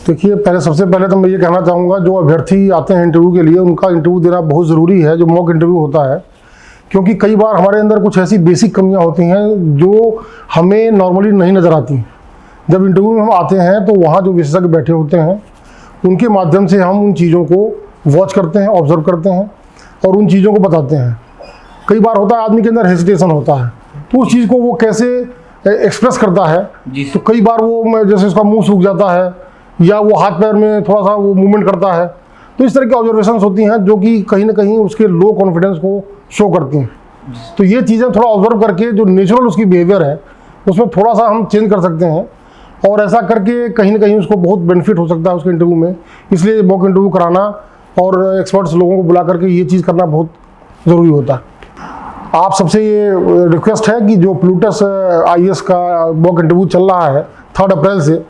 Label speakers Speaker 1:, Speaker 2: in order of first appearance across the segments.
Speaker 1: देखिए, सबसे पहले तो मैं ये कहना चाहूँगा, जो अभ्यर्थी आते हैं इंटरव्यू के लिए, उनका इंटरव्यू देना बहुत ज़रूरी है, जो मॉक इंटरव्यू होता है। क्योंकि कई बार हमारे अंदर कुछ ऐसी बेसिक कमियां होती हैं जो हमें नॉर्मली नहीं नज़र आती। जब इंटरव्यू में हम आते हैं तो वहाँ जो विशेषज्ञ बैठे होते हैं उनके माध्यम से हम उन चीज़ों को वॉच करते हैं, ऑब्जर्व करते हैं और उन चीज़ों को बताते हैं। कई बार होता है आदमी के अंदर हेजिटेशन होता है, तो उस चीज़ को वो कैसे एक्सप्रेस करता है। तो कई बार वो जैसे उसका मुंह सूख जाता है या वो हाथ पैर में थोड़ा सा वो मूवमेंट करता है, तो इस तरह की ऑब्जर्वेशंस होती हैं जो कि कहीं ना कहीं उसके लो कॉन्फिडेंस को शो करती हैं। तो ये चीज़ें थोड़ा ऑब्जर्व करके जो नेचुरल उसकी बिहेवियर है उसमें थोड़ा सा हम चेंज कर सकते हैं, और ऐसा करके कहीं ना कहीं उसको बहुत बेनिफिट हो सकता है उसके इंटरव्यू में। इसलिए मॉक इंटरव्यू कराना और एक्सपर्ट्स लोगों को बुला करके ये चीज़ करना बहुत ज़रूरी होता है। आप सबसे ये रिक्वेस्ट है कि जो प्लूटस IAS का मॉक इंटरव्यू चल रहा है 3 अप्रैल से,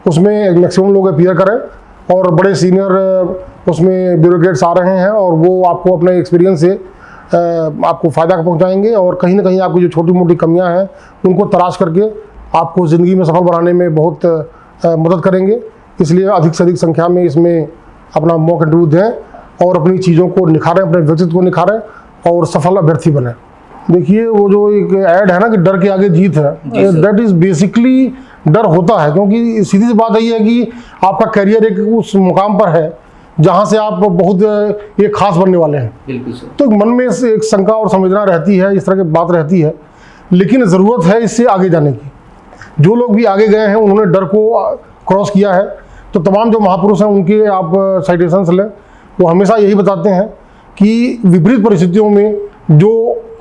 Speaker 1: उसमें मैक्सिमम लोग अपीयर करें और बड़े सीनियर उसमें ब्यूरोक्रेट्स आ रहे हैं और वो आपको अपने एक्सपीरियंस से आपको फ़ायदा पहुंचाएंगे और कहीं ना कहीं आपकी जो छोटी मोटी कमियां हैं उनको तलाश करके आपको ज़िंदगी में सफल बनाने में बहुत मदद करेंगे। इसलिए अधिक से अधिक संख्या में इसमें अपना मॉक इंटरव्यू दें और अपनी चीज़ों को निखारें, अपने व्यक्तित्व को निखारें और सफल अभ्यर्थी बने। देखिए, वो जो एक ऐड है ना कि डर के आगे जीत है, दैट इज़ बेसिकली डर होता है, क्योंकि सीधी सी बात यही है कि आपका करियर एक उस मुकाम पर है जहाँ से आप बहुत एक खास बनने वाले हैं। बिल्कुल सर। तो मन में एक शंका और संवेदना रहती है, इस तरह की बात रहती है, लेकिन ज़रूरत है इससे आगे जाने की। जो लोग भी आगे गए हैं उन्होंने डर को क्रॉस किया है, तो तमाम जो महापुरुष हैं उनके आप साइटेशंस लें, वो हमेशा यही बताते हैं कि विपरीत परिस्थितियों में जो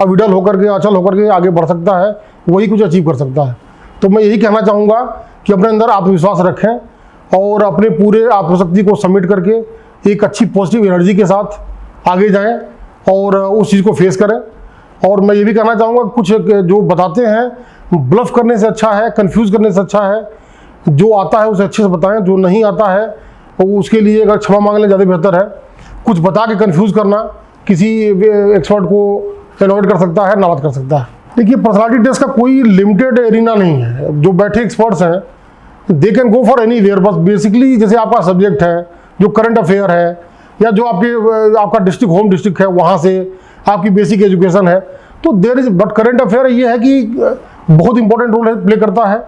Speaker 1: अविडल होकर के, अचल होकर के आगे बढ़ सकता है वही कुछ अचीव कर सकता है। तो मैं यही कहना चाहूँगा कि अपने अंदर आत्मविश्वास रखें और अपने पूरे आत्मशक्ति को सबमिट करके एक अच्छी पॉजिटिव एनर्जी के साथ आगे जाएं और उस चीज़ को फेस करें। और मैं ये भी कहना चाहूँगा, कुछ जो बताते हैं ब्लफ करने से अच्छा है, कंफ्यूज करने से अच्छा है, जो आता है उसे अच्छे से बताएं, जो नहीं आता है तो उसके लिए अगर क्षमा मांग लें ज़्यादा बेहतर है। कुछ बता के कंफ्यूज करना किसी एक्सपर्ट को एवॉइड कर सकता है, नाराज कर सकता है। देखिए, पर्सनालिटी टेस्ट का कोई लिमिटेड एरिना नहीं है। जो बैठे एक्सपर्ट्स हैं they can go for anywhere. बस बेसिकली जैसे आपका सब्जेक्ट है, जो करंट अफेयर है, या जो आपका डिस्ट्रिक्ट होम डिस्ट्रिक्ट है वहाँ से आपकी बेसिक एजुकेशन है, तो there is, but current affair ये है कि बहुत इंपॉर्टेंट रोल प्ले करता है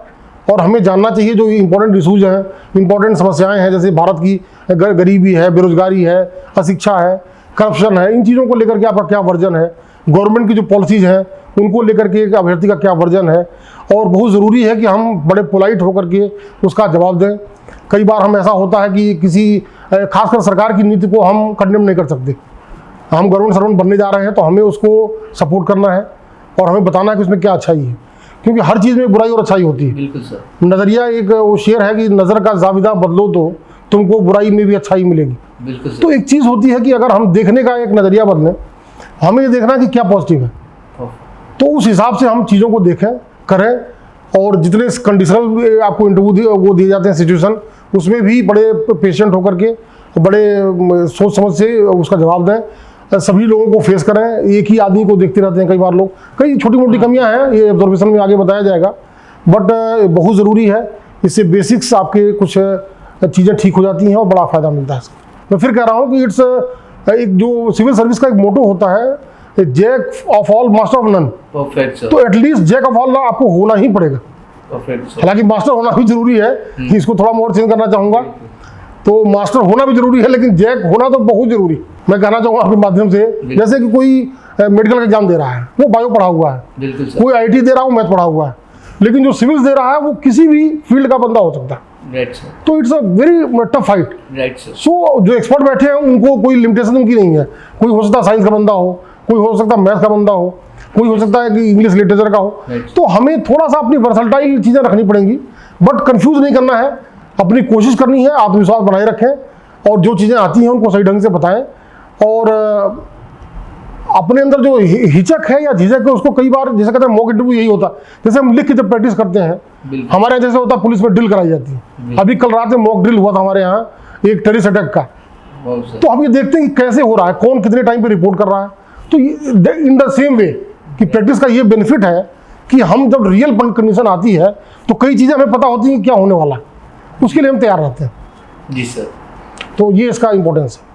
Speaker 1: और हमें जानना चाहिए जो इंपॉर्टेंट इशूज हैं, इंपॉर्टेंट समस्याएं हैं, जैसे भारत की गरीबी है, बेरोजगारी है, अशिक्षा है, करप्शन है, इन चीज़ों को लेकर के आपका क्या वर्जन है, गवर्नमेंट की जो पॉलिसीज़ हैं उनको लेकर के एक अभ्यर्थी का क्या वर्जन है। और बहुत ज़रूरी है कि हम बड़े पोलाइट होकर के उसका जवाब दें। कई बार हम ऐसा होता है कि किसी खासकर सरकार की नीति को हम कंडेम नहीं कर सकते। हम गवर्नमेंट सर्वेंट बनने जा रहे हैं तो हमें उसको सपोर्ट करना है और हमें बताना है कि उसमें क्या अच्छाई है, क्योंकि हर चीज़ में बुराई और अच्छाई होती है।
Speaker 2: बिल्कुल सर।
Speaker 1: नज़रिया एक वो शेर है कि नज़र का जाविदा बदलो तो तुमको बुराई में भी अच्छाई मिलेगी।
Speaker 2: बिल्कुल सर।
Speaker 1: तो एक चीज़ होती है कि अगर हम देखने का एक नज़रिया बदलें, हमें ये देखना कि क्या पॉजिटिव है, तो उस हिसाब से हम चीज़ों को देखें, करें। और जितने कंडीशनल आपको इंटरव्यू वो दिए जाते हैं सिचुएशन, उसमें भी बड़े पेशेंट होकर के, बड़े सोच समझ से उसका जवाब दें। सभी लोगों को फेस करें, एक ही आदमी को देखते रहते हैं कई बार लोग। कई छोटी मोटी कमियां हैं, ये ऑब्जर्वेशन में आगे बताया जाएगा, बट बहुत ज़रूरी है। इससे बेसिक्स आपके कुछ चीज़ें ठीक हो जाती हैं और बड़ा फ़ायदा मिलता है। मैं फिर कह रहा हूँ कि इट्स एक जो सिविल सर्विस का एक मोटो होता है, jack of all master of none.
Speaker 2: Perfect sir.
Speaker 1: तो एटलीस्ट जैक ऑफ ऑल आपको होना ही पड़ेगा।
Speaker 2: Perfect sir.
Speaker 1: हालांकि मास्टर होना भी जरूरी है, इसको थोड़ा मोर चेंज करना चाहूँगा। तो मास्टर होना भी जरूरी है, लेकिन जैक होना तो बहुत जरूरी। मैं कहना चाहूँगा आपके माध्यम से, जैसे कि कोई मेडिकल का एग्जाम दे रहा है, वो बायो पढ़ा हुआ है, कोई IT दे रहा है, वो मैथ पढ़ा हुआ है, लेकिन जो सिविल्स दे रहा है वो किसी भी फील्ड का बंदा हो सकता है। तो it's a very tough fight. So जो एक्सपर्ट बैठे हैं उनको कोई लिमिटेशन उनकी नहीं है। कोई हो सकता है साइंस का बंदा हो, कोई हो सकता है मैथ का बंदा हो, कोई हो सकता है कि इंग्लिश लिटरेचर का हो। तो हमें थोड़ा सा अपनी वर्सटाइल चीज़ें रखनी पड़ेंगी, बट कंफ्यूज नहीं करना है, अपनी कोशिश करनी है, आत्मविश्वास बनाए रखें और जो चीज़ें आती हैं उनको सही ढंग से बताएं। और अपने अंदर जो हिचक है या झिझक है उसको कई बार, जैसे कहते हैं मॉक इंटरव्यू यही होता है, जैसे हम लिख के जब प्रैक्टिस करते हैं, हमारे यहाँ जैसे होता है पुलिस में ड्रिल कराई जाती है। अभी कल रात में मॉक ड्रिल हुआ था हमारे यहाँ एक टेररिस्ट अटैक का। तो हम ये देखते हैं कि कैसे हो रहा है, कौन कितने टाइम पे रिपोर्ट कर रहा है। तो इन द सेम वे कि प्रैक्टिस का ये बेनिफिट है कि हम जब रियल कंडीशन आती है तो कई चीज़ें हमें पता होती हैं क्या होने वाला है, उसके लिए हम तैयार रहते हैं।
Speaker 2: जी सर।
Speaker 1: तो ये इसका इम्पोर्टेंस है।